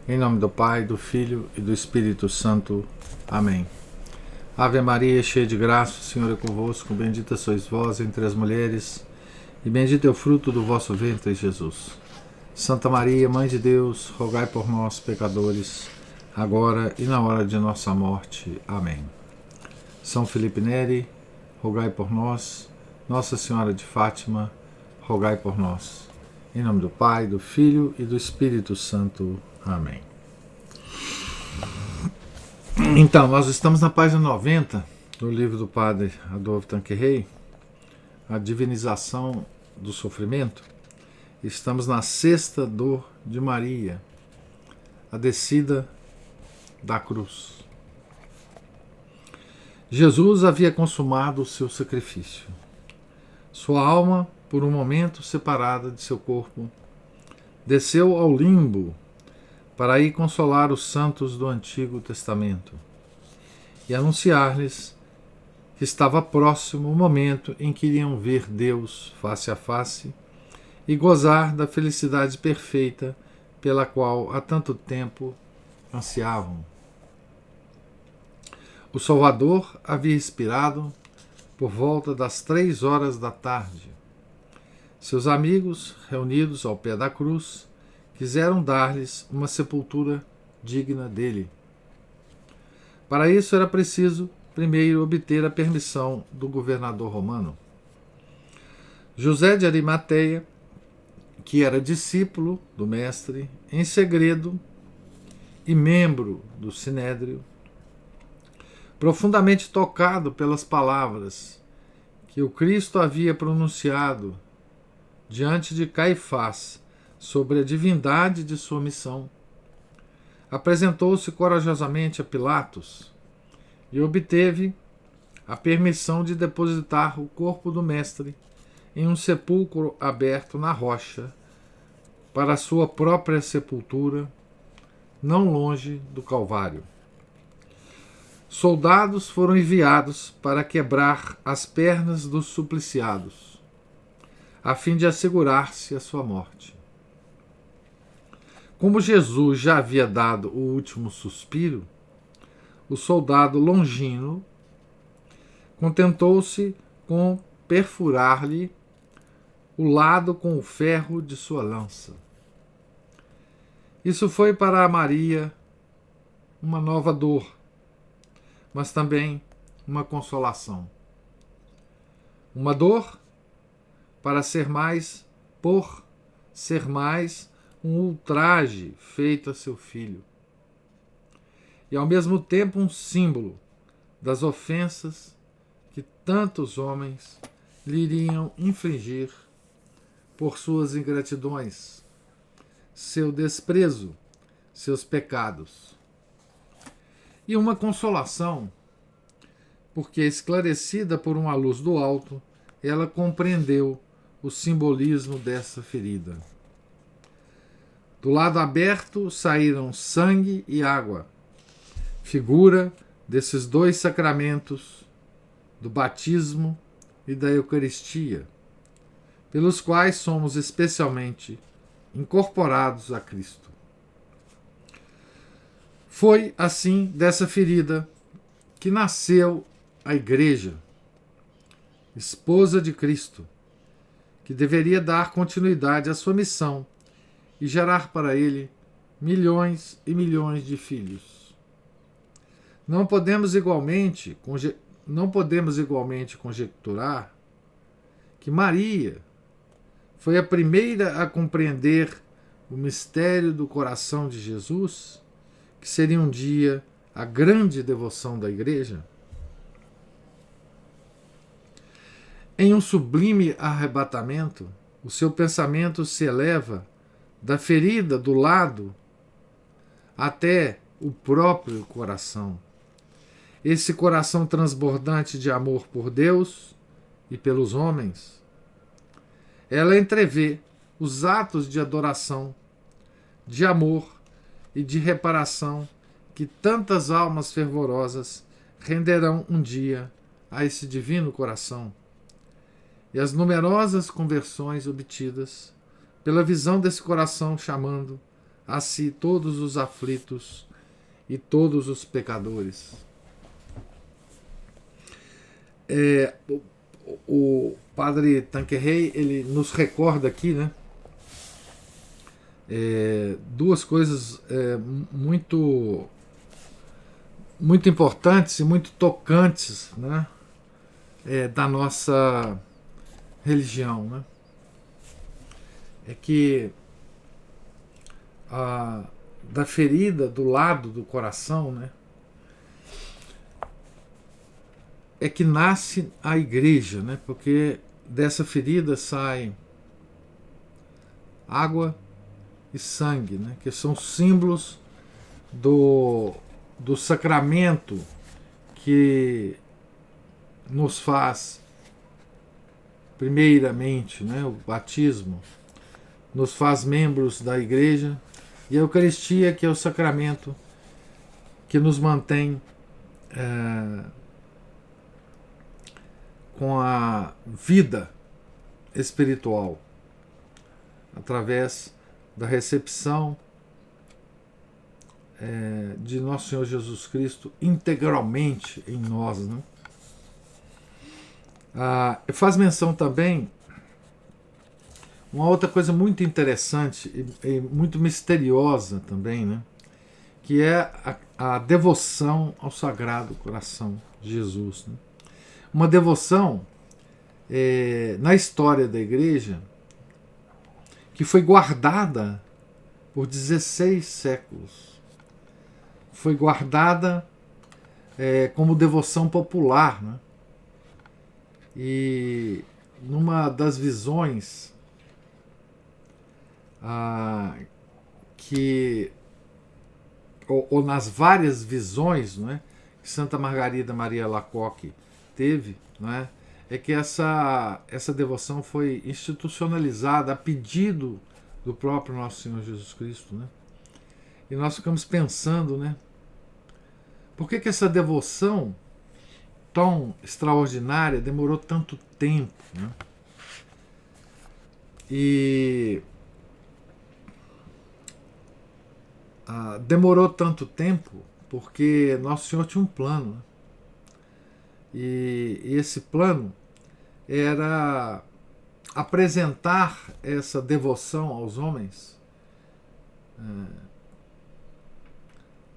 Em nome do Pai, do Filho e do Espírito Santo. Amém. Ave Maria, cheia de graça, o Senhor é convosco. Bendita sois vós entre as mulheres, e bendito é o fruto do vosso ventre, Jesus. Santa Maria, Mãe de Deus, rogai por nós, pecadores, agora e na hora de nossa morte. Amém. São Felipe Neri, rogai por nós. Nossa Senhora de Fátima, rogai por nós. Em nome do Pai, do Filho e do Espírito Santo. Amém. Então, nós estamos na página 90 do livro do Padre Adolphe Tanqueray, A Divinização do Sofrimento. Estamos na sexta dor de Maria, a descida da cruz. Jesus havia consumado o seu sacrifício. Sua alma, por um momento separada de seu corpo, desceu ao limbo para ir consolar os santos do Antigo Testamento e anunciar-lhes que estava próximo o momento em que iriam ver Deus face a face e gozar da felicidade perfeita pela qual há tanto tempo ansiavam. O Salvador havia expirado por volta das 3 horas da tarde. Seus amigos, reunidos ao pé da cruz, quiseram dar-lhes uma sepultura digna dele. Para isso era preciso primeiro obter a permissão do governador romano. José de Arimateia, que era discípulo do mestre, em segredo e membro do Sinédrio, profundamente tocado pelas palavras que o Cristo havia pronunciado diante de Caifás sobre a divindade de sua missão, apresentou-se corajosamente a Pilatos e obteve a permissão de depositar o corpo do mestre em um sepulcro aberto na rocha para sua própria sepultura, não longe do Calvário. Soldados foram enviados para quebrar as pernas dos supliciados, a fim de assegurar-se a sua morte. Como Jesus já havia dado o último suspiro, o soldado Longino contentou-se com perfurar-lhe o lado com o ferro de sua lança. Isso foi para Maria uma nova dor, mas também uma consolação. Uma dor por ser mais um ultraje feito a seu filho, e ao mesmo tempo um símbolo das ofensas que tantos homens lhe iriam infligir por suas ingratidões, seu desprezo, seus pecados. E uma consolação, porque, esclarecida por uma luz do alto, ela compreendeu o simbolismo dessa ferida. Do lado aberto saíram sangue e água, figura desses dois sacramentos, do batismo e da Eucaristia, pelos quais somos especialmente incorporados a Cristo. Foi assim dessa ferida que nasceu a Igreja, esposa de Cristo, que deveria dar continuidade à sua missão e gerar para ele milhões e milhões de filhos. Não podemos igualmente conjecturar que Maria foi a primeira a compreender o mistério do coração de Jesus, que seria um dia a grande devoção da Igreja. Em um sublime arrebatamento, o seu pensamento se eleva da ferida do lado até o próprio coração. Esse coração transbordante de amor por Deus e pelos homens. Ela entrevê os atos de adoração, de amor e de reparação que tantas almas fervorosas renderão um dia a esse divino coração, e as numerosas conversões obtidas pela visão desse coração chamando a si todos os aflitos e todos os pecadores. O padre Tanqueray, ele nos recorda aqui, né, duas coisas muito importantes e muito tocantes, né, da nossa religião, né? É que da ferida do lado do coração, né, é que nasce a igreja, né? Porque dessa ferida sai água e sangue, né? Que são símbolos do sacramento que nos faz, primeiramente, né, o batismo, nos faz membros da igreja, e a Eucaristia, que é o sacramento que nos mantém com a vida espiritual, através da recepção de Nosso Senhor Jesus Cristo integralmente em nós, né? Faz menção também uma outra coisa muito interessante e muito misteriosa também, né? Que é a devoção ao Sagrado Coração de Jesus, né? Uma devoção na história da igreja que foi guardada por 16 séculos. Foi guardada como devoção popular, né? E numa das visões ou nas várias visões, né, que Santa Margarida Maria Alacoque teve, né, é que essa devoção foi institucionalizada a pedido do próprio Nosso Senhor Jesus Cristo, né? E nós ficamos pensando, né, por que essa devoção tão extraordinária demorou tanto tempo, né? E demorou tanto tempo porque Nosso Senhor tinha um plano, né? E esse plano era apresentar essa devoção aos homens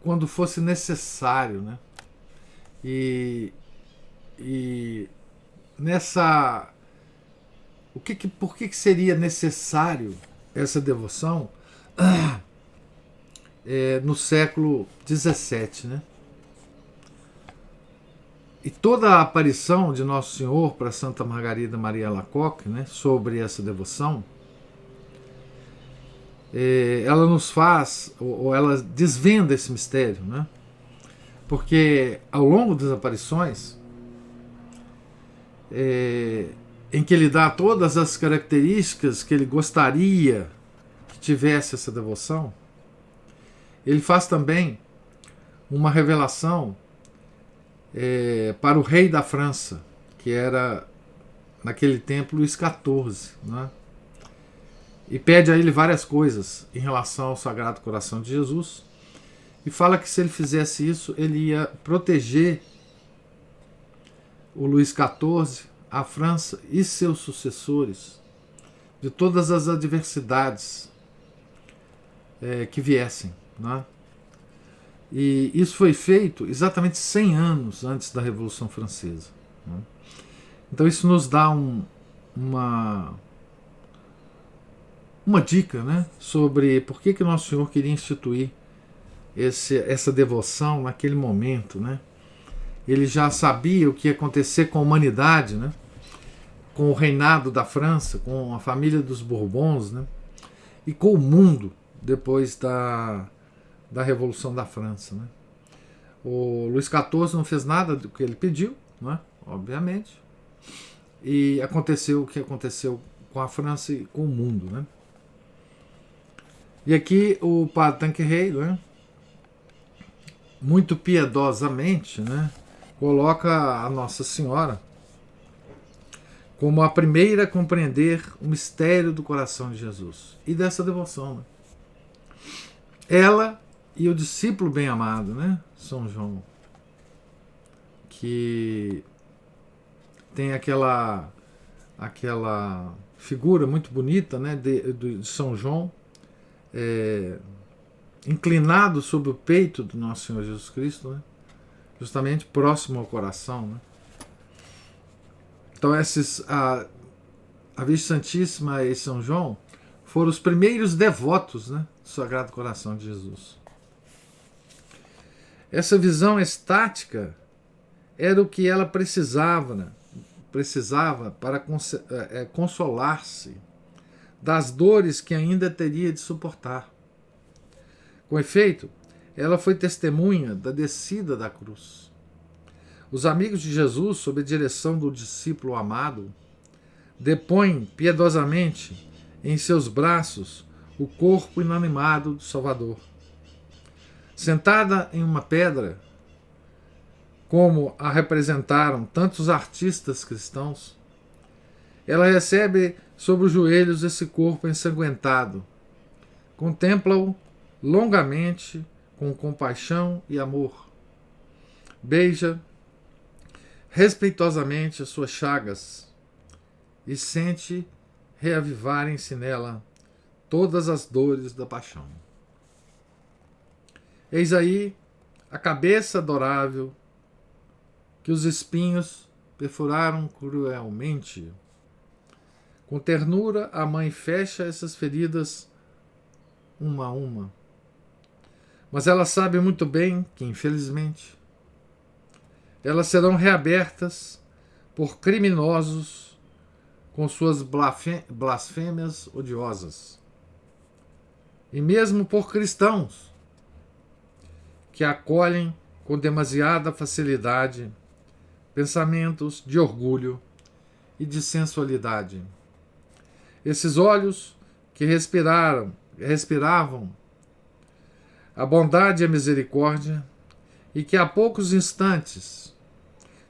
quando fosse necessário, né? E nessa por que seria necessário essa devoção no século XVII, né? E toda a aparição de Nosso Senhor para Santa Margarida Maria Alacoque, né, sobre essa devoção, ela nos faz, ou ela desvenda esse mistério, né? Porque ao longo das aparições, em que ele dá todas as características que ele gostaria que tivesse essa devoção, ele faz também uma revelação para o rei da França, que era naquele tempo Luís XIV, né? E pede a ele várias coisas em relação ao Sagrado Coração de Jesus, e fala que se ele fizesse isso, ele ia proteger o Luís XIV, a França e seus sucessores de todas as adversidades que viessem, né? E isso foi feito exatamente 100 anos antes da Revolução Francesa, né? Então isso nos dá uma dica, né, sobre por que Nosso Senhor queria instituir essa devoção naquele momento, né? Ele já sabia o que ia acontecer com a humanidade, né? Com o reinado da França, com a família dos Bourbons, né? E com o mundo depois da Revolução da França, né? O Luís XIV não fez nada do que ele pediu, né? Obviamente, e aconteceu o que aconteceu com a França e com o mundo, né? E aqui o padre Tanqueray, né, muito piedosamente, né, coloca a Nossa Senhora como a primeira a compreender o mistério do coração de Jesus e dessa devoção, né? Ela e o discípulo bem-amado, né? São João, que tem aquela figura muito bonita, né, de São João, inclinado sobre o peito do nosso Senhor Jesus Cristo, né, justamente próximo ao coração, né. Então a Virgem Santíssima e São João foram os primeiros devotos, né, do Sagrado Coração de Jesus. Essa visão estática era o que ela precisava, né, para consolar-se das dores que ainda teria de suportar. Com efeito, ela foi testemunha da descida da cruz. Os amigos de Jesus, sob a direção do discípulo amado, depõem piedosamente em seus braços o corpo inanimado do Salvador. Sentada em uma pedra, como a representaram tantos artistas cristãos, ela recebe sobre os joelhos esse corpo ensanguentado, contempla-o longamente com compaixão e amor, beija respeitosamente as suas chagas e sente reavivarem-se nela todas as dores da paixão. Eis aí a cabeça adorável que os espinhos perfuraram cruelmente. Com ternura, a mãe fecha essas feridas uma a uma. Mas ela sabe muito bem que, infelizmente, elas serão reabertas por criminosos com suas blasfêmias odiosas. E mesmo por cristãos que acolhem com demasiada facilidade pensamentos de orgulho e de sensualidade. Esses olhos que respiravam a bondade e a misericórdia e que há poucos instantes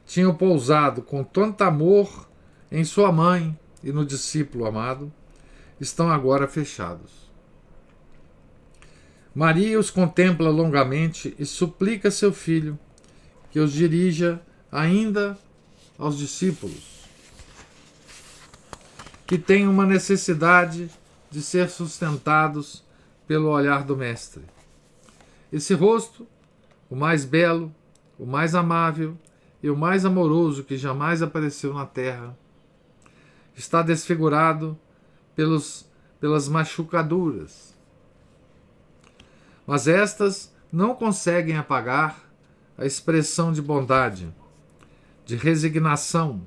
tinham pousado com tanto amor em sua mãe e no discípulo amado, estão agora fechados. Maria os contempla longamente e suplica seu filho que os dirija ainda aos discípulos, que têm uma necessidade de ser sustentados pelo olhar do Mestre. Esse rosto, o mais belo, o mais amável e o mais amoroso que jamais apareceu na terra, está desfigurado pelas machucaduras. Mas estas não conseguem apagar a expressão de bondade, de resignação,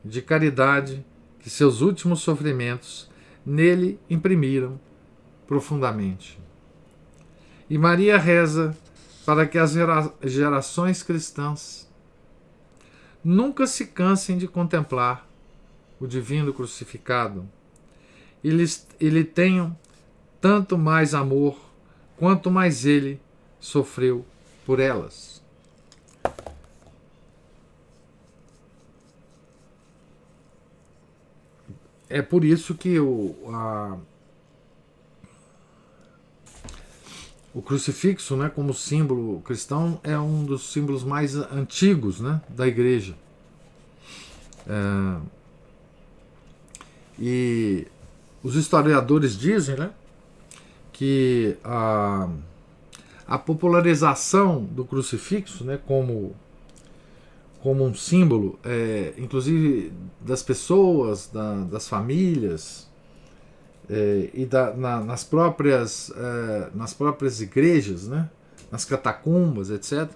de caridade que seus últimos sofrimentos nele imprimiram profundamente. E Maria reza para que as gerações cristãs nunca se cansem de contemplar o divino crucificado e lhe tenham tanto mais amor quanto mais ele sofreu por elas. É por isso que o crucifixo, né, como símbolo cristão, é um dos símbolos mais antigos, né, da igreja. E os historiadores dizem, né, que a popularização do crucifixo, né, como um símbolo, inclusive das pessoas, das famílias, e nas próprias igrejas, né, nas catacumbas, etc.,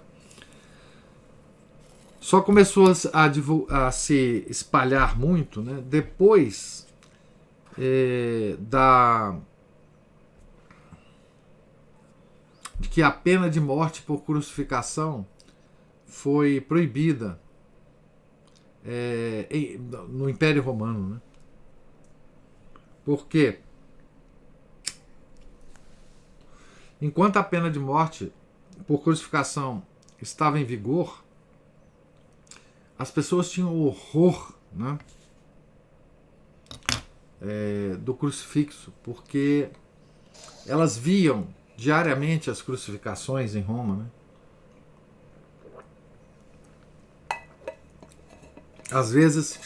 só começou a se espalhar muito, né, depois de que a pena de morte por crucificação foi proibida no Império Romano, né? Porque enquanto a pena de morte por crucificação estava em vigor, as pessoas tinham horror, né, do crucifixo, porque elas viam diariamente as crucificações em Roma, né? Às vezes,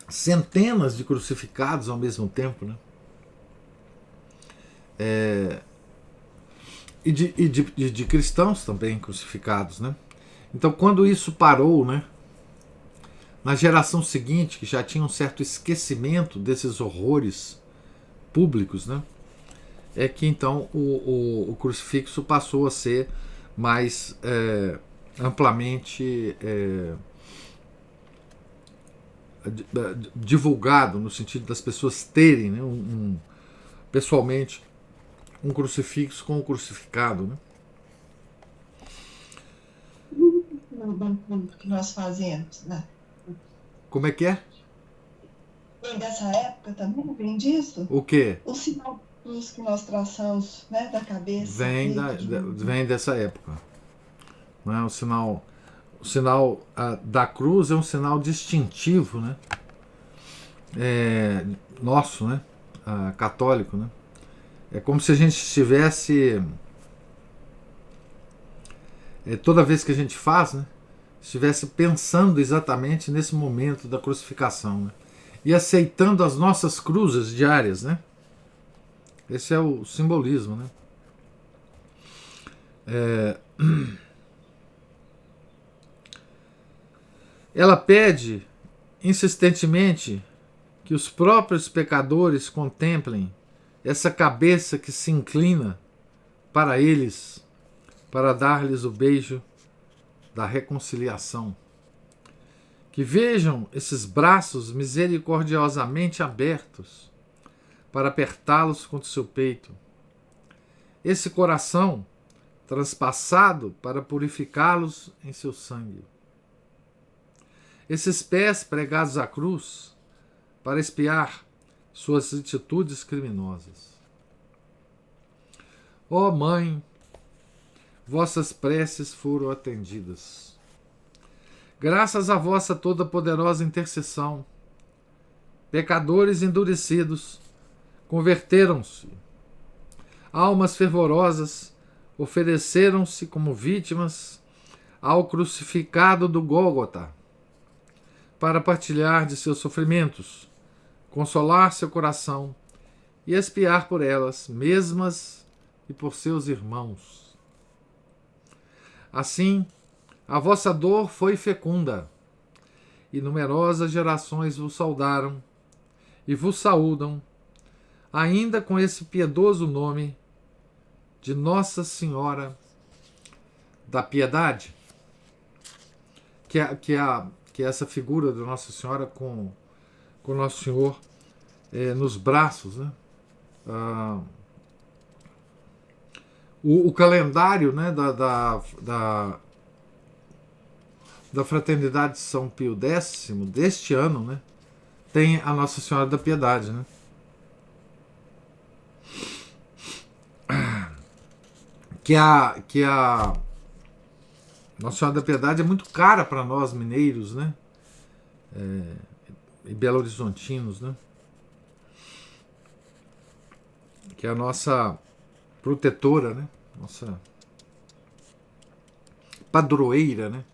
centenas de crucificados ao mesmo tempo, né? E de cristãos também crucificados, né? Então, quando isso parou, né? Na geração seguinte, que já tinha um certo esquecimento desses horrores públicos, né? É que então o crucifixo passou a ser mais amplamente divulgado, no sentido das pessoas terem, né, pessoalmente um crucifixo com o crucificado. Né? Que nós fazemos, né? Como é que é? Vem dessa época também, vem disso? O quê? O sinal cruz que nós traçamos, né, da cabeça, peito, de Vem dessa época. Não é? O sinal da cruz é um sinal distintivo, né? Nosso, né? Católico, né? É como se a gente estivesse, toda vez que a gente faz, né? Estivesse pensando exatamente nesse momento da crucificação, né? E aceitando as nossas cruzes diárias, né? Esse é o simbolismo, né? Ela pede insistentemente que os próprios pecadores contemplem essa cabeça que se inclina para eles, para dar-lhes o beijo da reconciliação. Que vejam esses braços misericordiosamente abertos para apertá-los contra o seu peito. Esse coração transpassado para purificá-los em seu sangue. Esses pés pregados à cruz para espiar suas atitudes criminosas. Ó Mãe, vossas preces foram atendidas. Graças à vossa toda poderosa intercessão, pecadores endurecidos converteram-se. Almas fervorosas ofereceram-se como vítimas ao crucificado do Gólgota, para partilhar de seus sofrimentos, consolar seu coração e expiar por elas mesmas e por seus irmãos. Assim, a vossa dor foi fecunda, e numerosas gerações vos saudaram e vos saúdam, ainda com esse piedoso nome de Nossa Senhora da Piedade, que é essa figura de Nossa Senhora com Nosso Senhor nos braços, né? O calendário, né, da Fraternidade de São Pio X deste ano, né, tem a Nossa Senhora da Piedade, né? Que a Nossa Senhora da Piedade é muito cara para nós mineiros, né? E belo-horizontinos, né? Que é a nossa protetora, né? Nossa padroeira, né?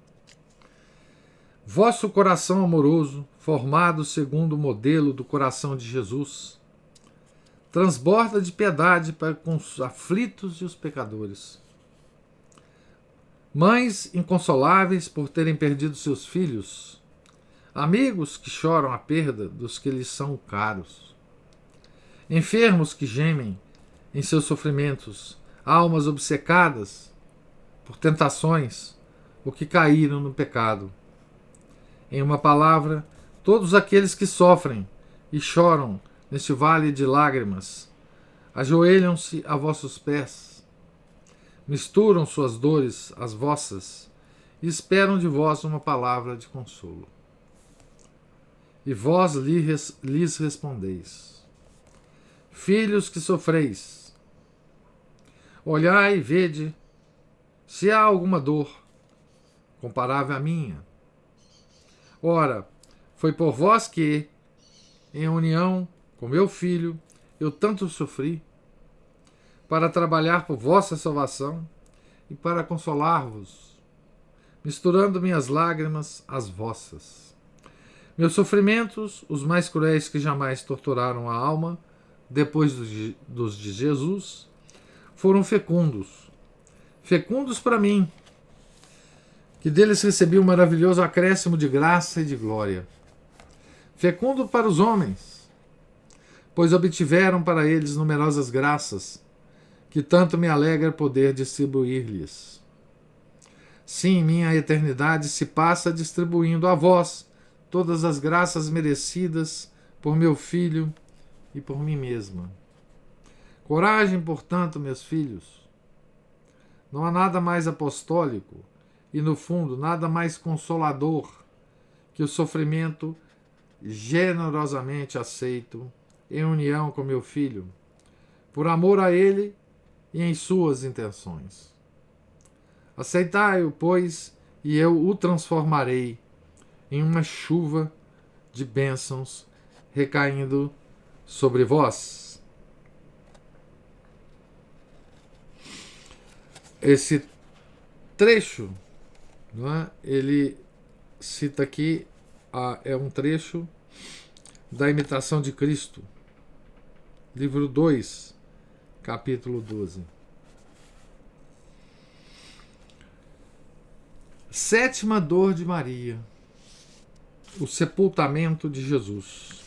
Vosso coração amoroso, formado segundo o modelo do coração de Jesus, transborda de piedade para com os aflitos e os pecadores. Mães inconsoláveis por terem perdido seus filhos, amigos que choram a perda dos que lhes são caros, enfermos que gemem em seus sofrimentos, almas obcecadas por tentações ou que caíram no pecado. Em uma palavra, todos aqueles que sofrem e choram neste vale de lágrimas ajoelham-se a vossos pés, misturam suas dores às vossas e esperam de vós uma palavra de consolo. E vós lhes respondeis: Filhos que sofreis, olhai e vede se há alguma dor comparável à minha. Ora, foi por vós que, em união com meu filho, eu tanto sofri. para trabalhar por vossa salvação e para consolar-vos, misturando minhas lágrimas às vossas. Meus sofrimentos, os mais cruéis que jamais torturaram a alma, depois dos de Jesus, foram fecundos para mim, que deles recebi um maravilhoso acréscimo de graça e de glória. Fecundo para os homens, pois obtiveram para eles numerosas graças, que tanto me alegra poder distribuir-lhes. Sim, minha eternidade se passa distribuindo a vós todas as graças merecidas por meu filho e por mim mesma. Coragem, portanto, meus filhos. Não há nada mais apostólico e, no fundo, nada mais consolador que o sofrimento generosamente aceito em união com meu filho, por amor a ele e em suas intenções. Aceitai-o, pois, e eu o transformarei em uma chuva de bênçãos recaindo sobre vós. Esse trecho, não é? Ele cita aqui, é um trecho da Imitação de Cristo, livro 2, capítulo 12. Sétima dor de Maria, o sepultamento de Jesus.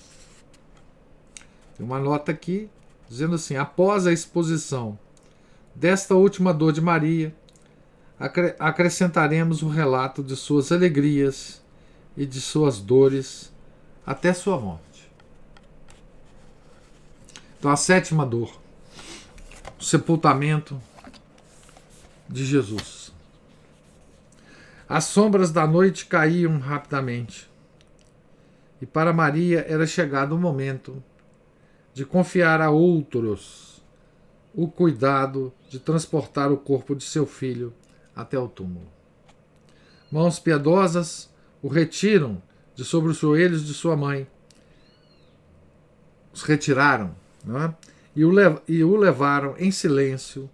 Tem uma nota aqui dizendo assim: após a exposição desta última dor de Maria, acrescentaremos o relato de suas alegrias e de suas dores até sua morte. Então, a sétima dor, o sepultamento de Jesus. As sombras da noite caíam rapidamente, e para Maria era chegado o momento de confiar a outros o cuidado de transportar o corpo de seu filho até o túmulo. Mãos piedosas o retiram de sobre os joelhos de sua mãe, os retiraram, não é? E o levaram em silêncio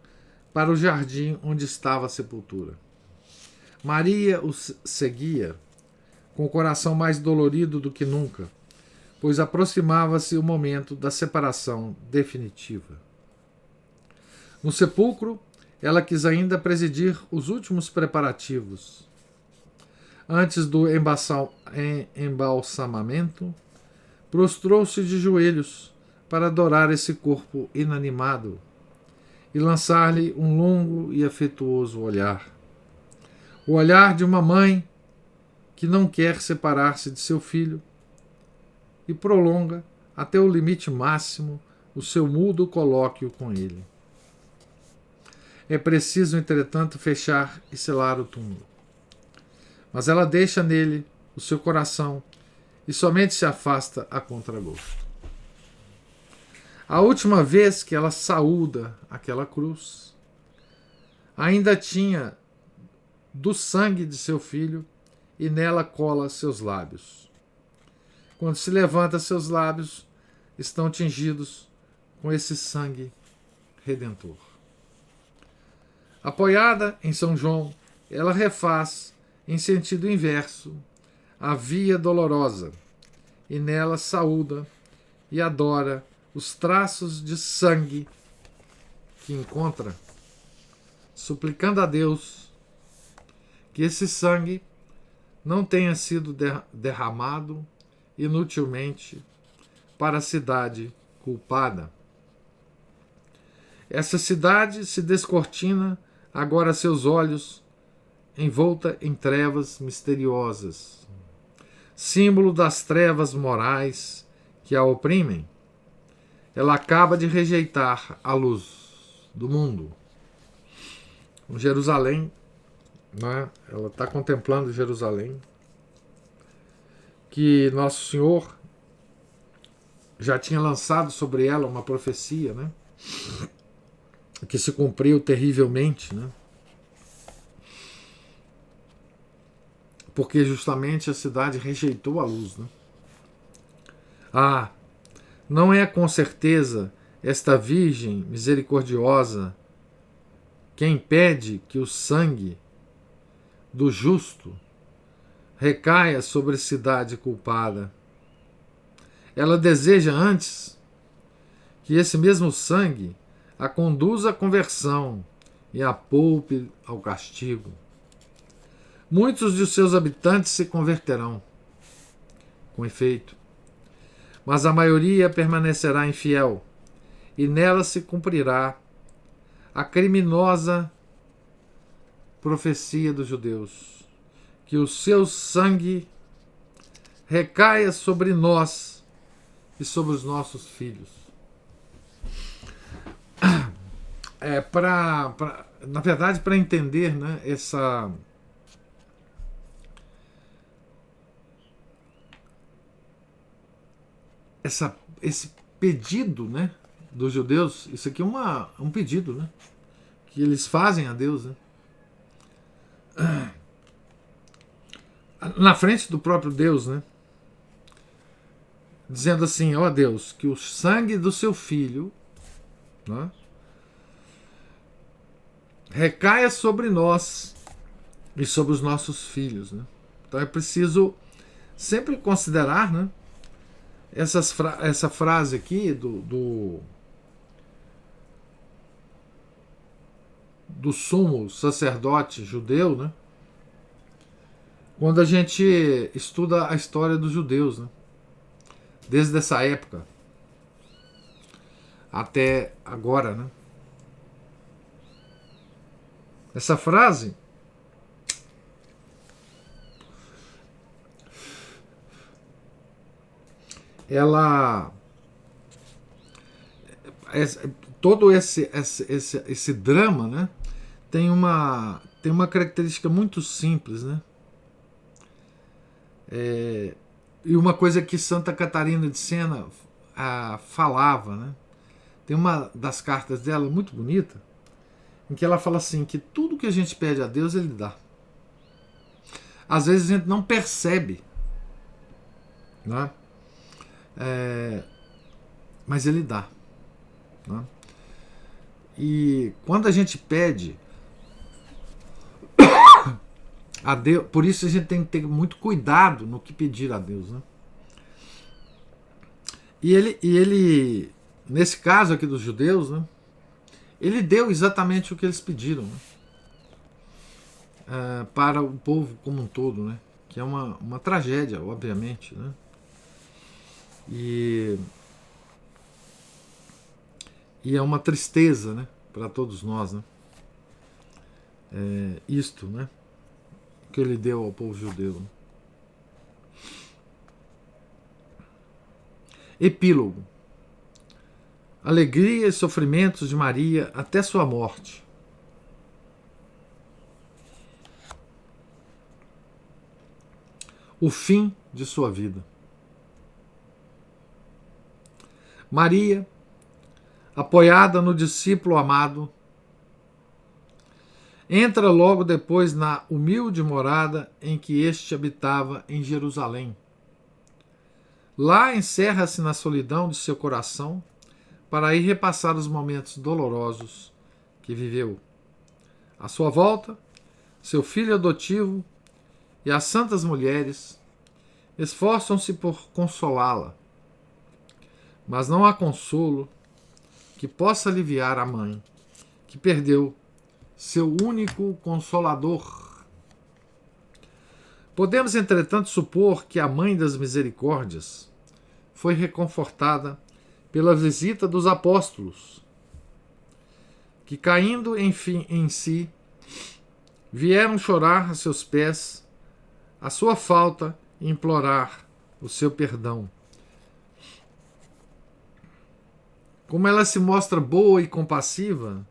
para o jardim onde estava a sepultura. Maria os seguia com o coração mais dolorido do que nunca, pois aproximava-se o momento da separação definitiva. No sepulcro, ela quis ainda presidir os últimos preparativos. Antes do embalsamamento, prostrou-se de joelhos para adorar esse corpo inanimado e lançar-lhe um longo e afetuoso olhar. O olhar de uma mãe que não quer separar-se de seu filho e prolonga até o limite máximo o seu mudo colóquio com ele. É preciso, entretanto, fechar e selar o túmulo. Mas ela deixa nele o seu coração e somente se afasta a contragosto. A última vez que ela saúda aquela cruz, ainda tinha do sangue de seu filho e nela cola seus lábios. Quando se levanta, seus lábios estão tingidos com esse sangue redentor. Apoiada em São João, ela refaz, em sentido inverso, a via dolorosa, e nela saúda e adora os traços de sangue que encontra, suplicando a Deus que esse sangue não tenha sido derramado inutilmente para a cidade culpada. Essa cidade se descortina agora a seus olhos, envolta em trevas misteriosas, símbolo das trevas morais que a oprimem. Ela acaba de rejeitar a luz do mundo. Jerusalém, né? Ela está contemplando Jerusalém, que Nosso Senhor já tinha lançado sobre ela uma profecia, né? Que se cumpriu terrivelmente, né? Porque justamente a cidade rejeitou a luz, né? Não é com certeza esta Virgem misericordiosa, quem impede que o sangue do justo recaia sobre a cidade culpada. Ela deseja antes que esse mesmo sangue a conduza à conversão e a poupe ao castigo. Muitos de seus habitantes se converterão, com efeito, mas a maioria permanecerá infiel, e nela se cumprirá a criminosa profecia dos judeus, que o seu sangue recaia sobre nós e sobre os nossos filhos. Na verdade, para entender, né, esse pedido, né, dos judeus, isso aqui é um pedido, né, que eles fazem a Deus, né, na frente do próprio Deus, né, dizendo assim: ó Deus, que o sangue do seu filho, né, recaia sobre nós e sobre os nossos filhos, né? Então é preciso sempre considerar, né, essa frase aqui do sumo sacerdote judeu, né, quando a gente estuda a história dos judeus, né, desde essa época até agora, né. Essa frase ela todo esse drama, né, tem uma característica muito simples, né, e uma coisa que Santa Catarina de Sena falava, né, tem uma das cartas dela muito bonita, em que ela fala assim, que tudo que a gente pede a Deus, Ele dá. Às vezes a gente não percebe, né? Mas Ele dá, né? E quando a gente pede a Deus, por isso a gente tem que ter muito cuidado no que pedir a Deus, né? E ele nesse caso aqui dos judeus, né, Ele deu exatamente o que eles pediram, né, para o povo como um todo, né, que é uma tragédia, obviamente, né, e é uma tristeza, né, para todos nós, né, isto, né, que Ele deu ao povo judeu. Né. Epílogo. Alegria e sofrimentos de Maria até sua morte. O fim de sua vida. Maria, apoiada no discípulo amado, entra logo depois na humilde morada em que este habitava em Jerusalém. Lá encerra-se na solidão de seu coração para ir repassar os momentos dolorosos que viveu. À sua volta, seu filho adotivo e as santas mulheres esforçam-se por consolá-la, mas não há consolo que possa aliviar a mãe, que perdeu seu único consolador. Podemos, entretanto, supor que a Mãe das Misericórdias foi reconfortada pela visita dos apóstolos, que, caindo enfim em si, vieram chorar a seus pés a sua falta e implorar o seu perdão. Como ela se mostra boa e compassiva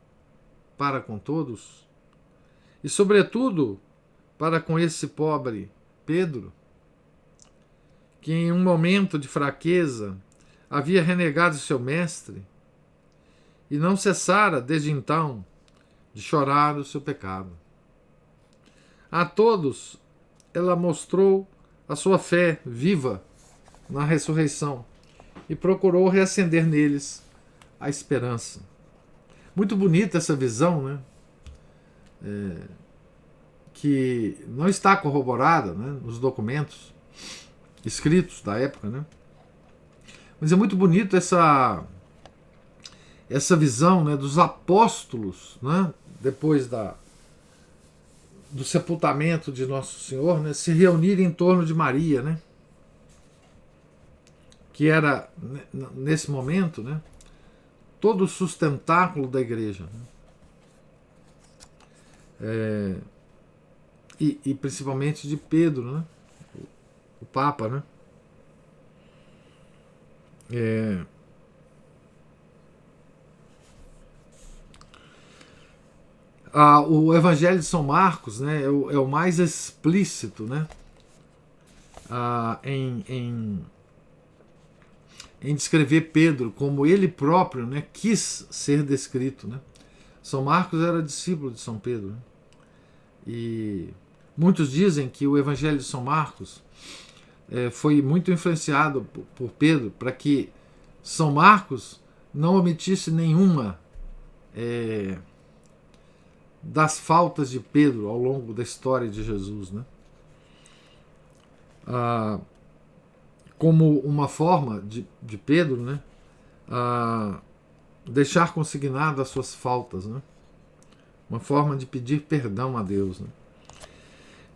para com todos, e sobretudo para com esse pobre Pedro, que em um momento de fraqueza havia renegado seu mestre e não cessara desde então de chorar o seu pecado. A todos ela mostrou a sua fé viva na ressurreição e procurou reacender neles a esperança. Muito bonita essa visão, né? Que não está corroborada, né, nos documentos escritos da época, né? Mas é muito bonito essa visão, né, dos apóstolos, né, depois do sepultamento de Nosso Senhor, né, se reunirem em torno de Maria, né, que era, nesse momento, né, todo o sustentáculo da igreja, né, e principalmente de Pedro, né, o Papa, né. O Evangelho de São Marcos, né, é o mais explícito, né, em descrever Pedro como ele próprio, né, quis ser descrito, né. São Marcos era discípulo de São Pedro, né, e muitos dizem que o Evangelho de São Marcos foi muito influenciado por Pedro, para que São Marcos não omitisse nenhuma das faltas de Pedro ao longo da história de Jesus, né? Como uma forma de Pedro, né, deixar consignado as suas faltas, né? Uma forma de pedir perdão a Deus, né?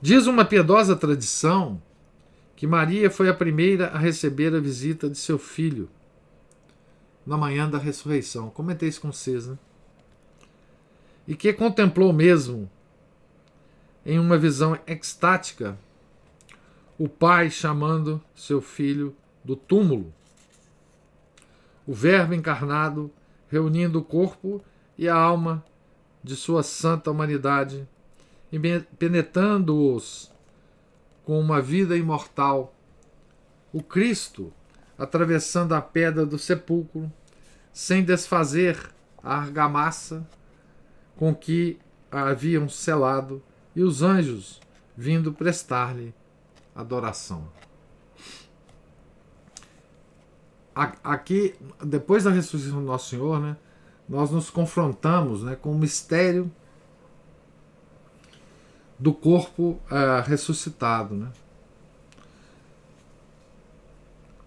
Diz uma piedosa tradição que Maria foi a primeira a receber a visita de seu filho na manhã da ressurreição. Comentei isso com vocês, né? E que contemplou mesmo, em uma visão extática, o pai chamando seu filho do túmulo, o Verbo encarnado reunindo o corpo e a alma de sua santa humanidade e penetrando-os com uma vida imortal, o Cristo atravessando a pedra do sepulcro sem desfazer a argamassa com que a haviam selado, e os anjos vindo prestar-lhe adoração. Aqui, depois da ressurreição do Nosso Senhor, né, nós nos confrontamos, né, com o mistério do corpo ressuscitado, né?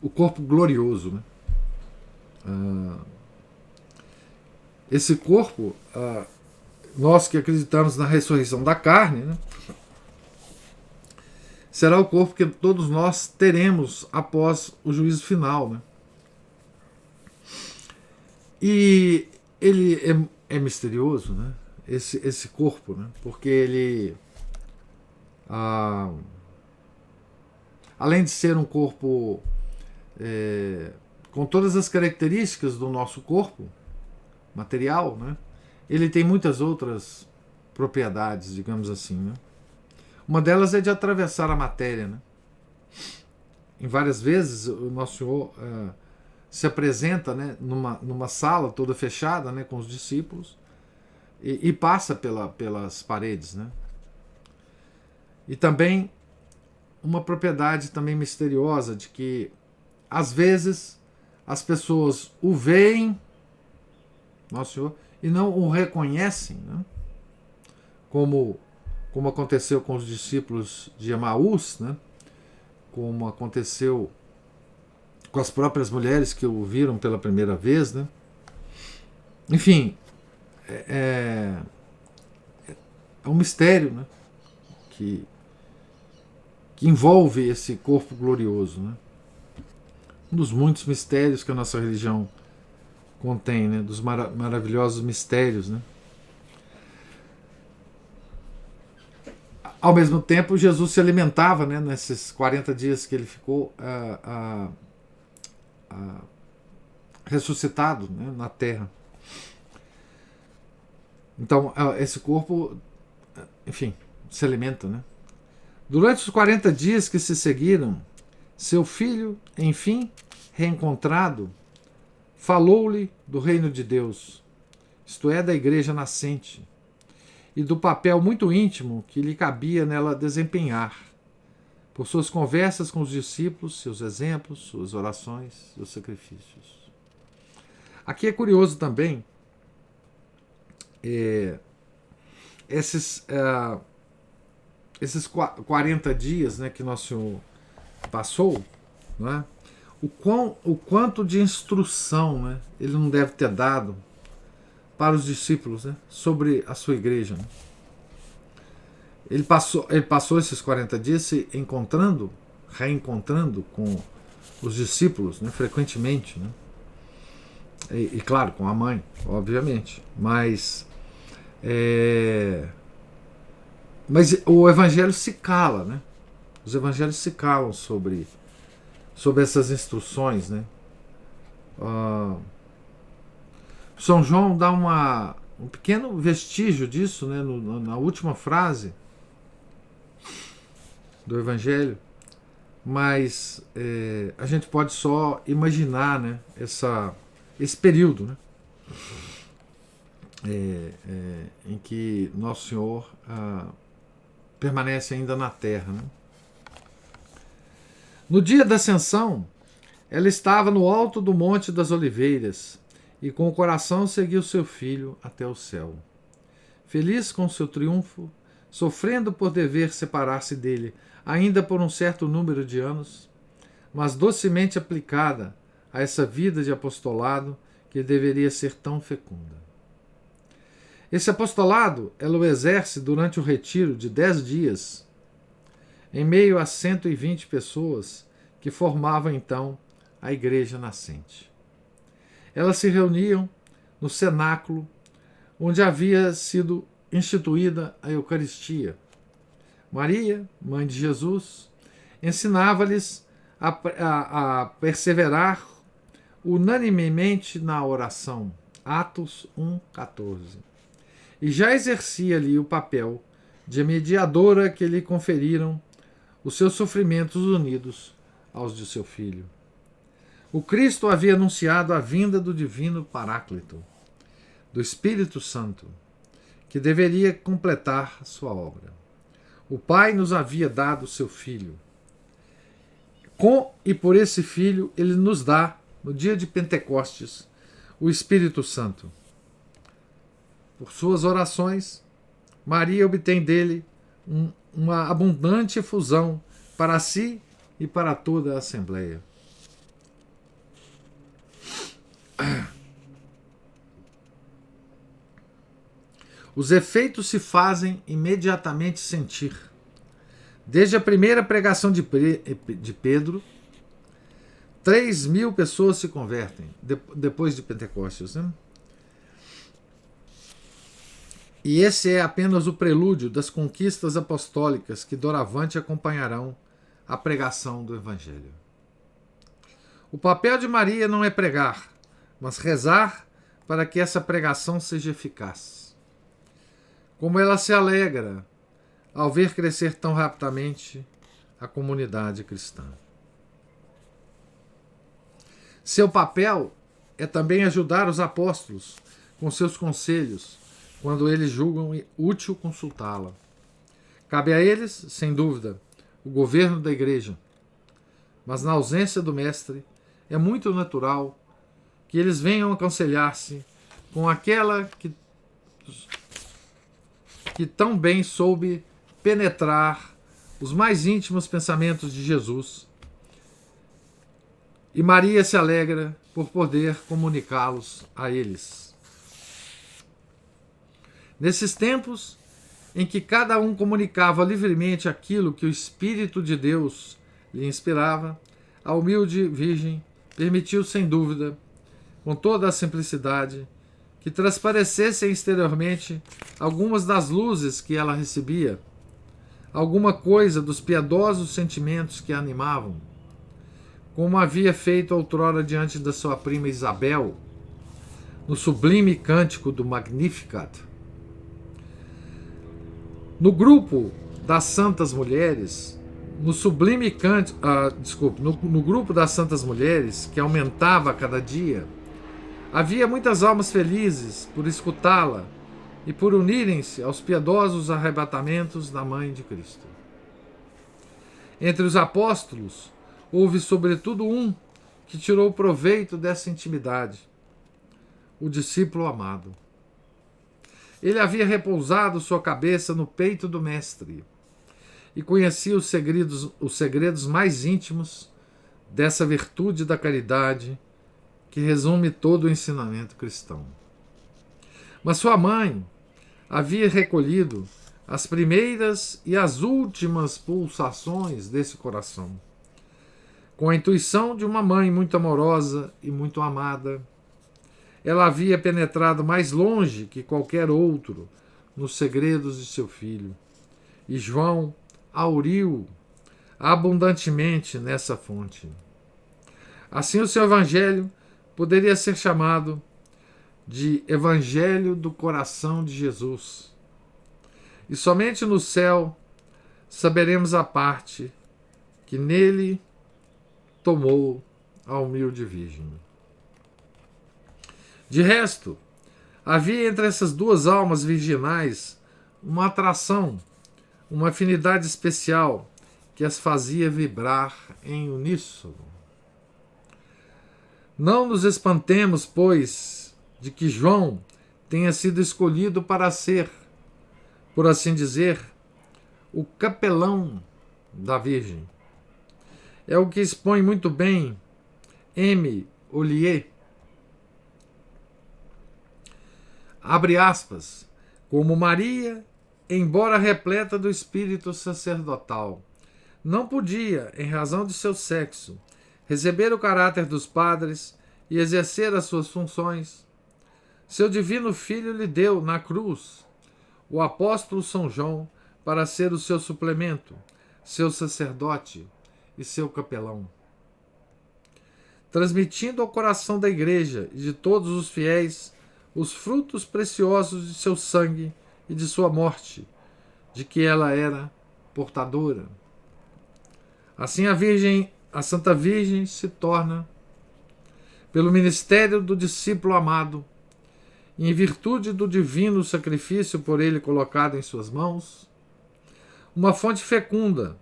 O corpo glorioso, né? Esse corpo, nós que acreditamos na ressurreição da carne, né, será o corpo que todos nós teremos após o juízo final, né? E ele é misterioso, né? Esse corpo, né? Porque ele, além de ser um corpo com todas as características do nosso corpo material, né, ele tem muitas outras propriedades, digamos assim, né? Uma delas é de atravessar a matéria, né? Em várias vezes o Nosso Senhor se apresenta, né, numa sala toda fechada, né, com os discípulos, e passa pelas paredes, né? E também uma propriedade também misteriosa de que às vezes as pessoas o veem, Nosso Senhor, e não o reconhecem, né? Como aconteceu com os discípulos de Emaús, né? Como aconteceu com as próprias mulheres que o viram pela primeira vez, né? Enfim, é um mistério, né, que envolve esse corpo glorioso, né? Um dos muitos mistérios que a nossa religião contém, né? Dos maravilhosos mistérios, né? Ao mesmo tempo, Jesus se alimentava, né, nesses 40 dias que ele ficou ressuscitado, né, na terra. Então, esse corpo, enfim, se alimenta, né? Durante os 40 dias que se seguiram, seu filho, enfim, reencontrado, falou-lhe do reino de Deus, isto é, da igreja nascente, e do papel muito íntimo que lhe cabia nela desempenhar, por suas conversas com os discípulos, seus exemplos, suas orações, seus sacrifícios. Aqui é curioso também, esses 40 dias, né, que Nosso Senhor passou, não é? O quanto de instrução, né, ele não deve ter dado para os discípulos, né, sobre a sua igreja. Né? Ele passou esses 40 dias se reencontrando com os discípulos, né, frequentemente, né? E claro, com a mãe, obviamente, mas o evangelho se cala, né? Os evangelhos se calam sobre essas instruções, né? São João dá um pequeno vestígio disso, né? Na última frase do evangelho, mas a gente pode só imaginar, né? Esse período, né? Em que Nosso Senhor permanece ainda na terra. Né? No dia da ascensão, ela estava no alto do Monte das Oliveiras e com o coração seguiu seu filho até o céu. Feliz com seu triunfo, sofrendo por dever separar-se dele ainda por um certo número de anos, mas docemente aplicada a essa vida de apostolado que deveria ser tão fecunda. Esse apostolado ela o exerce durante o retiro de 10 dias, em meio a 120 pessoas que formavam então a igreja nascente. Elas se reuniam no cenáculo onde havia sido instituída a Eucaristia. Maria, mãe de Jesus, ensinava-lhes a perseverar unanimemente na oração. Atos 1,14. E já exercia ali o papel de mediadora que lhe conferiram os seus sofrimentos unidos aos de seu filho. O Cristo havia anunciado a vinda do divino Paráclito, do Espírito Santo, que deveria completar sua obra. O Pai nos havia dado seu Filho. Com e por esse Filho, ele nos dá, no dia de Pentecostes, o Espírito Santo. Por suas orações, Maria obtém dele uma abundante efusão para si e para toda a Assembleia. Os efeitos se fazem imediatamente sentir. Desde a primeira pregação de Pedro, 3.000 pessoas se convertem depois de Pentecostes. Né? E esse é apenas o prelúdio das conquistas apostólicas que doravante acompanharão a pregação do Evangelho. O papel de Maria não é pregar, mas rezar para que essa pregação seja eficaz. Como ela se alegra ao ver crescer tão rapidamente a comunidade cristã. Seu papel é também ajudar os apóstolos com seus conselhos, quando eles julgam útil consultá-la. Cabe a eles, sem dúvida, o governo da igreja, mas na ausência do mestre, é muito natural que eles venham aconselhar-se com aquela que tão bem soube penetrar os mais íntimos pensamentos de Jesus. E Maria se alegra por poder comunicá-los a eles. Nesses tempos em que cada um comunicava livremente aquilo que o Espírito de Deus lhe inspirava, a humilde Virgem permitiu, sem dúvida, com toda a simplicidade, que transparecessem exteriormente algumas das luzes que ela recebia, alguma coisa dos piedosos sentimentos que a animavam, como havia feito outrora diante da sua prima Isabel, no sublime cântico do Magnificat. No grupo das santas mulheres, no grupo das santas mulheres, que aumentava a cada dia, havia muitas almas felizes por escutá-la e por unirem-se aos piedosos arrebatamentos da Mãe de Cristo. Entre os apóstolos, houve sobretudo um que tirou proveito dessa intimidade. o discípulo amado. Ele havia repousado sua cabeça no peito do Mestre e conhecia os segredos mais íntimos dessa virtude da caridade que resume todo o ensinamento cristão. Mas sua mãe havia recolhido as primeiras e as últimas pulsações desse coração, com a intuição de uma mãe muito amorosa e muito amada. Ela havia penetrado mais longe que qualquer outro nos segredos de seu filho, e João auriu abundantemente nessa fonte. Assim, o seu evangelho poderia ser chamado de Evangelho do Coração de Jesus. E somente no céu saberemos a parte que nele tomou a humilde Virgem. De resto, havia entre essas duas almas virginais uma atração, uma afinidade especial que as fazia vibrar em uníssono. Não nos espantemos, pois, de que João tenha sido escolhido para ser, por assim dizer, o capelão da Virgem. É o que expõe muito bem M. Ollier. Abre aspas. Como Maria, embora repleta do espírito sacerdotal, não podia, em razão de seu sexo, receber o caráter dos padres e exercer as suas funções, seu divino Filho lhe deu, na cruz, o apóstolo São João para ser o seu suplemento, seu sacerdote e seu capelão. Transmitindo ao coração da Igreja e de todos os fiéis os frutos preciosos de seu sangue e de sua morte, de que ela era portadora. Assim a Santa Virgem se torna, pelo ministério do discípulo amado, e em virtude do divino sacrifício por ele colocado em suas mãos, uma fonte fecunda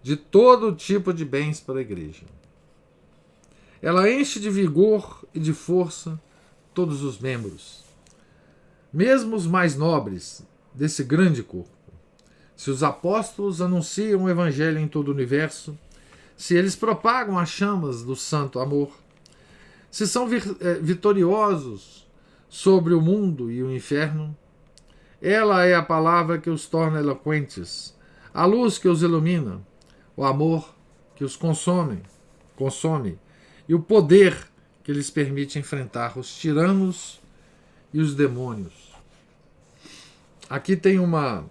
de todo tipo de bens para a Igreja. Ela enche de vigor e de força todos os membros, mesmo os mais nobres desse grande corpo. Se os apóstolos anunciam o Evangelho em todo o universo, se eles propagam as chamas do santo amor, se são vitoriosos sobre o mundo e o inferno, ela é a palavra que os torna eloquentes, a luz que os ilumina, o amor que os consome, e o poder que lhes permite enfrentar os tiranos e os demônios. Aqui tem uma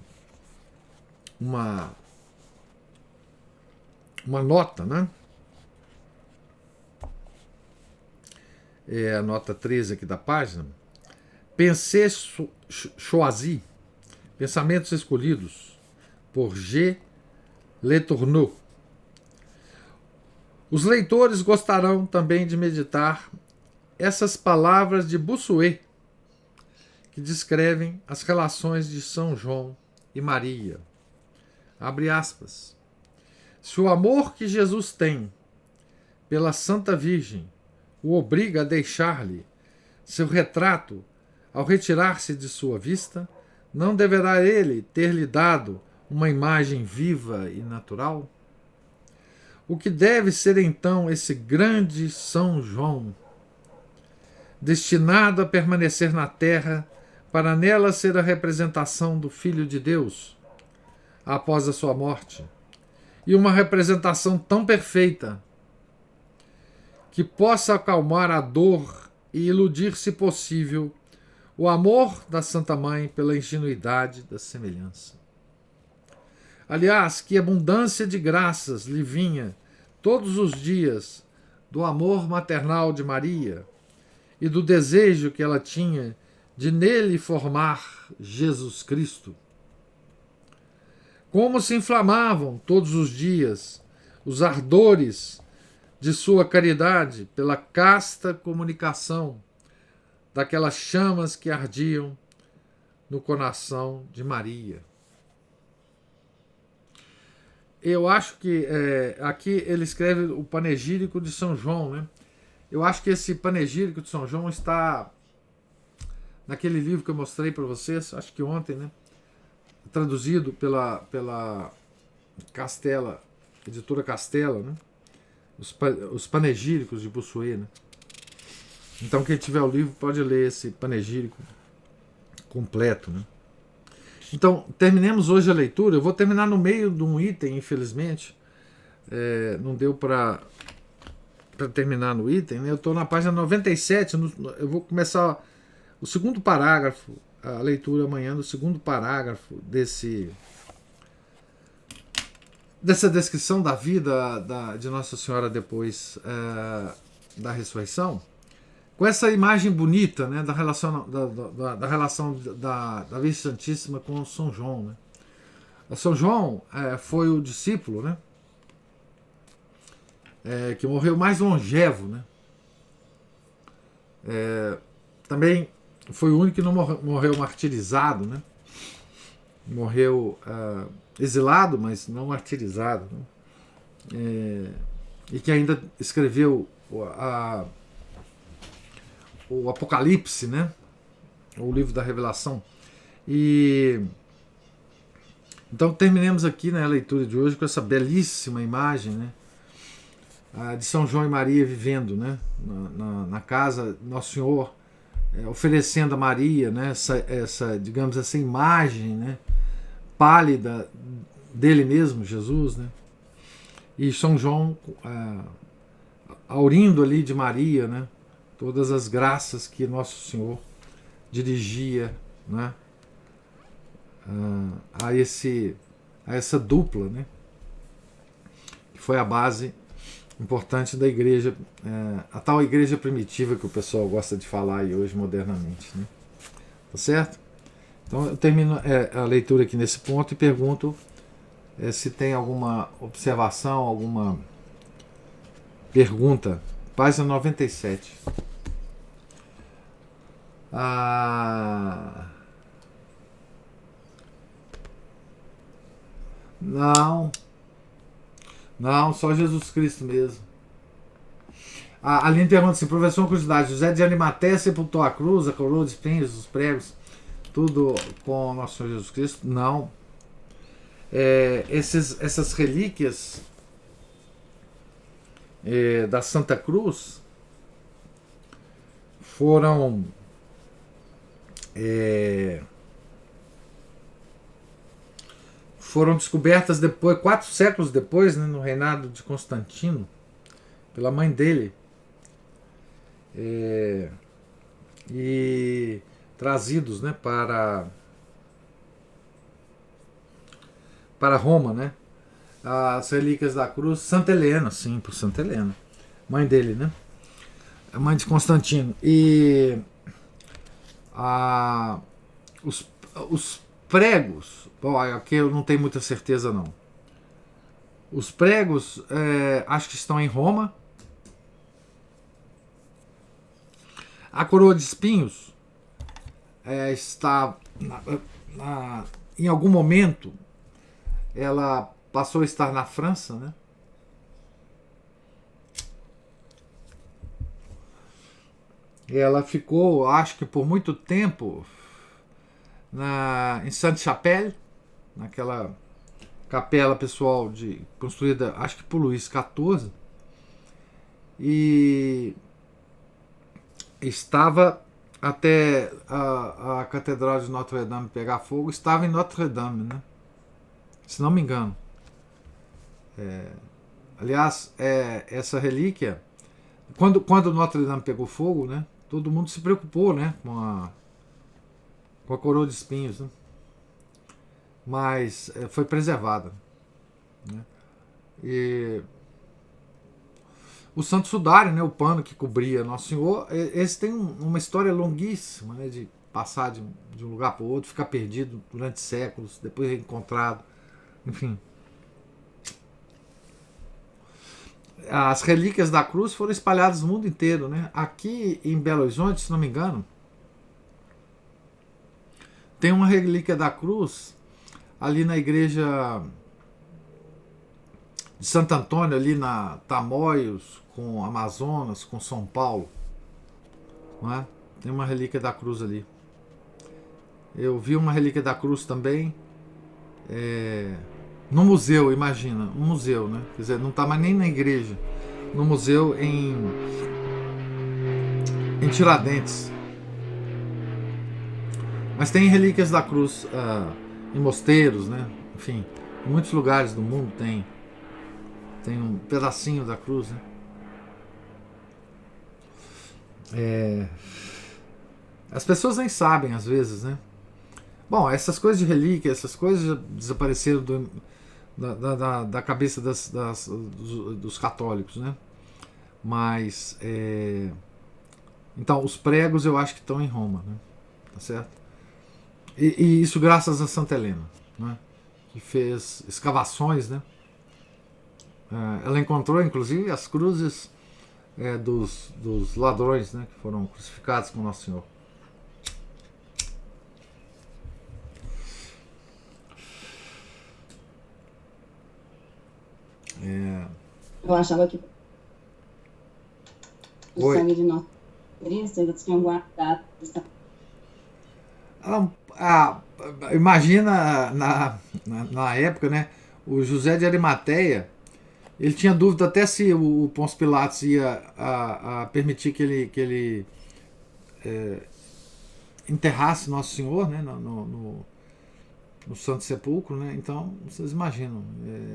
nota, né? É a nota 13 aqui da página. Pensées choisis, Pensamentos Escolhidos, por G. Letourneau. Os leitores gostarão também de meditar essas palavras de Bossuet, que descrevem as relações de São João e Maria. Abre aspas. Se o amor que Jesus tem pela Santa Virgem o obriga a deixar-lhe seu retrato ao retirar-se de sua vista, não deverá ele ter-lhe dado uma imagem viva e natural? O que deve ser então esse grande São João, destinado a permanecer na terra para nela ser a representação do Filho de Deus após a sua morte, e uma representação tão perfeita que possa acalmar a dor e iludir, se possível, o amor da Santa Mãe pela ingenuidade da semelhança. Aliás, que abundância de graças lhe vinha todos os dias do amor maternal de Maria e do desejo que ela tinha de nele formar Jesus Cristo. Como se inflamavam todos os dias os ardores de sua caridade pela casta comunicação daquelas chamas que ardiam no coração de Maria. Eu acho que aqui ele escreve o panegírico de São João, né? Eu acho que esse panegírico de São João está naquele livro que eu mostrei para vocês, acho que ontem, né? Traduzido pela Castela, editora Castela, né? Os panegíricos de Bossuet, né? Então quem tiver o livro pode ler esse panegírico completo, né? Então terminemos hoje a leitura. Eu vou terminar no meio de um item, infelizmente. Não deu para terminar no item, né? Eu estou na página 97. Eu vou começar o segundo parágrafo, a leitura amanhã do segundo parágrafo dessa descrição da vida de Nossa Senhora depois da ressurreição, com essa imagem bonita, né, da relação da Virgem Santíssima com São João, né? São João foi o discípulo, né, que morreu mais longevo, né? Também foi o único que não morreu martirizado, né? Morreu exilado, mas não martirizado, né? E que ainda escreveu o Apocalipse, né? O livro da Revelação. E então terminemos aqui, né, a leitura de hoje com essa belíssima imagem, né, de São João e Maria vivendo, né, na casa de Nosso Senhor, oferecendo a Maria, né, digamos, essa imagem, né, pálida dele mesmo, Jesus, né, e São João aurindo ali de Maria, né, todas as graças que Nosso Senhor dirigia, né, a essa dupla, né, que foi a base importante da igreja, a tal igreja primitiva que o pessoal gosta de falar aí hoje modernamente, né? Tá certo? Então eu termino a leitura aqui nesse ponto e pergunto se tem alguma observação, alguma pergunta. Página 97. Não, só Jesus Cristo mesmo. A Aline pergunta assim, professor, uma curiosidade, José de Arimateia sepultou a cruz, a coroa de espinhos, os pregos, tudo com o nosso Senhor Jesus Cristo? Não. Essas relíquias da Santa Cruz foram descobertas depois, 4 séculos depois, né, no reinado de Constantino, pela mãe dele, e trazidos, né, para Roma, né, as relíquias da cruz. Santa Helena, sim, por Santa Helena, mãe dele, né, a mãe de Constantino. E os pregos, bom, aqui eu não tenho muita certeza não. Os pregos acho que estão em Roma. A coroa de espinhos está em algum momento ela passou a estar na França, né? Ela ficou, acho que por muito tempo, em Sainte-Chapelle, naquela capela pessoal construída, acho que por Luís XIV, e estava até a Catedral de Notre-Dame pegar fogo, estava em Notre-Dame, né? Se não me engano. Aliás, essa relíquia, quando Notre-Dame pegou fogo, né, todo mundo se preocupou, né, com a coroa de espinhos, né? Mas foi preservada, né? E o Santo Sudário, né, o pano que cobria Nosso Senhor, esse tem uma história longuíssima, né, de passar de um lugar para o outro, ficar perdido durante séculos, depois reencontrado, enfim. As relíquias da cruz foram espalhadas no mundo inteiro, né? Aqui em Belo Horizonte, se não me engano, tem uma relíquia da cruz ali na igreja de Santo Antônio, ali na Tamoios, com Amazonas, com São Paulo, não é? Tem uma relíquia da cruz ali. Eu vi uma relíquia da cruz também, no museu, imagina, um museu, né? Quer dizer, não está mais nem na igreja, no museu em Tiradentes. Mas tem relíquias da cruz em mosteiros, né? Enfim, em muitos lugares do mundo tem um pedacinho da cruz, né? As pessoas nem sabem às vezes, né? Bom, essas coisas de relíquia, essas coisas já desapareceram da cabeça dos católicos, né? Mas então os pregos eu acho que estão em Roma, né? Tá certo? E isso graças a Santa Helena, né? Que fez escavações, né? Ela encontrou inclusive as cruzes dos ladrões, né? Que foram crucificados com Nosso Senhor. Eu achava que o sangue de Nossa Cristo eles tinham guardado. Imagina na época, né? O José de Arimateia, ele tinha dúvida até se o Pôncio Pilatos ia permitir que ele enterrasse Nosso Senhor, né? No Santo Sepulcro, né? Então vocês imaginam,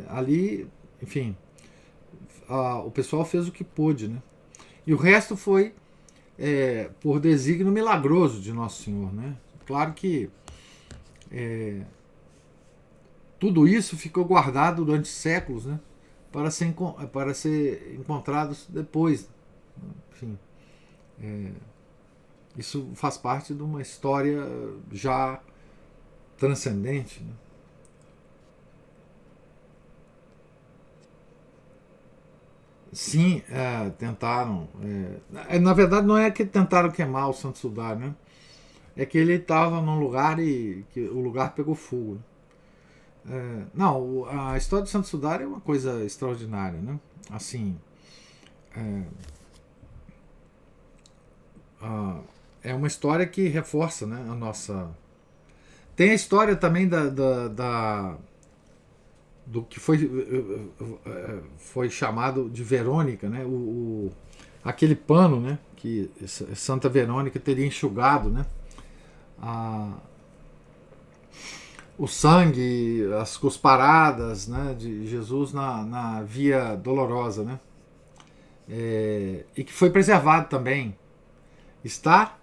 ali, enfim, o pessoal fez o que pôde, né? E o resto foi por desígnio milagroso de Nosso Senhor, né? Claro que tudo isso ficou guardado durante séculos, né? Para ser encontrados depois. Enfim, isso faz parte de uma história já transcendente, né? Sim, tentaram. Na verdade, não é que tentaram queimar o Santo Sudário, né? É que ele estava num lugar e que o lugar pegou fogo. Não, a história do Santo Sudário é uma coisa extraordinária, né? Assim, é uma história que reforça, né, a nossa. Tem a história também do que foi chamado de Verônica, né? Aquele pano, né? Que Santa Verônica teria enxugado, né? O sangue, as cusparadas, né, de Jesus na Via Dolorosa, né? E que foi preservado também. Está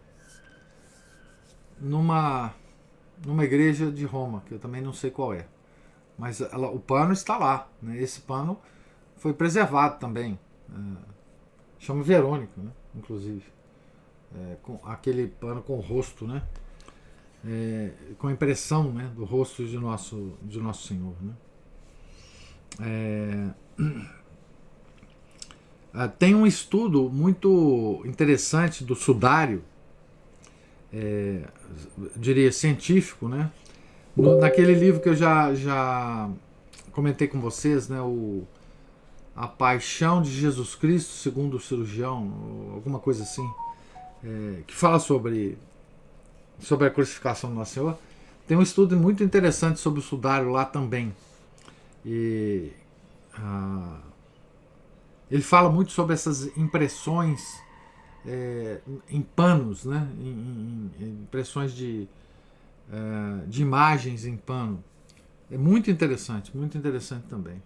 numa igreja de Roma, que eu também não sei qual é. Mas o pano está lá, né? Esse pano foi preservado também. Chama Verônica, né? Inclusive. Com aquele pano com o rosto, né? Com a impressão, né, do rosto de nosso Senhor, né? Tem um estudo muito interessante do sudário, diria científico, né? Naquele livro que eu já comentei com vocês, né? A Paixão de Jesus Cristo segundo o cirurgião, alguma coisa assim, que fala sobre a crucificação do Nosso Senhor. Tem um estudo muito interessante sobre o sudário lá também. E ele fala muito sobre essas impressões em panos, né? Em impressões de imagens em pano. É muito interessante também.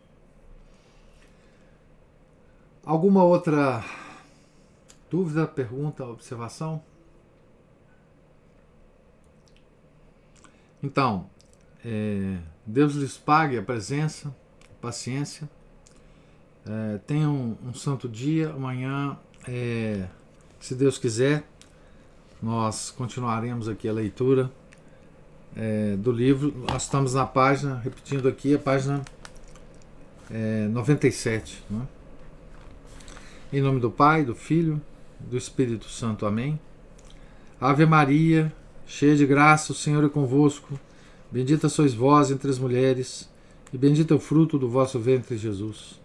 Alguma outra dúvida, pergunta, observação? Então, Deus lhes pague a presença, a paciência. Tenham um santo dia. Amanhã, se Deus quiser, nós continuaremos aqui a leitura do livro. Nós estamos na página, repetindo aqui, a página 97. Né? Em nome do Pai, do Filho, do Espírito Santo. Amém. Ave Maria, cheia de graça, o Senhor é convosco. Bendita sois vós entre as mulheres, e bendito é o fruto do vosso ventre, Jesus.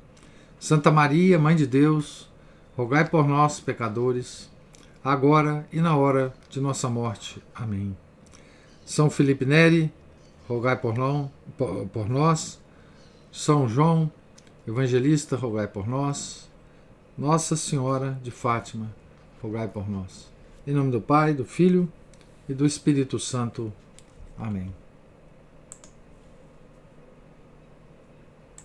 Santa Maria, Mãe de Deus, rogai por nós, pecadores, agora e na hora de nossa morte. Amém. São Felipe Neri, rogai por nós. São João Evangelista, rogai por nós. Nossa Senhora de Fátima, rogai por nós. Em nome do Pai, do Filho e do Espírito Santo. Amém.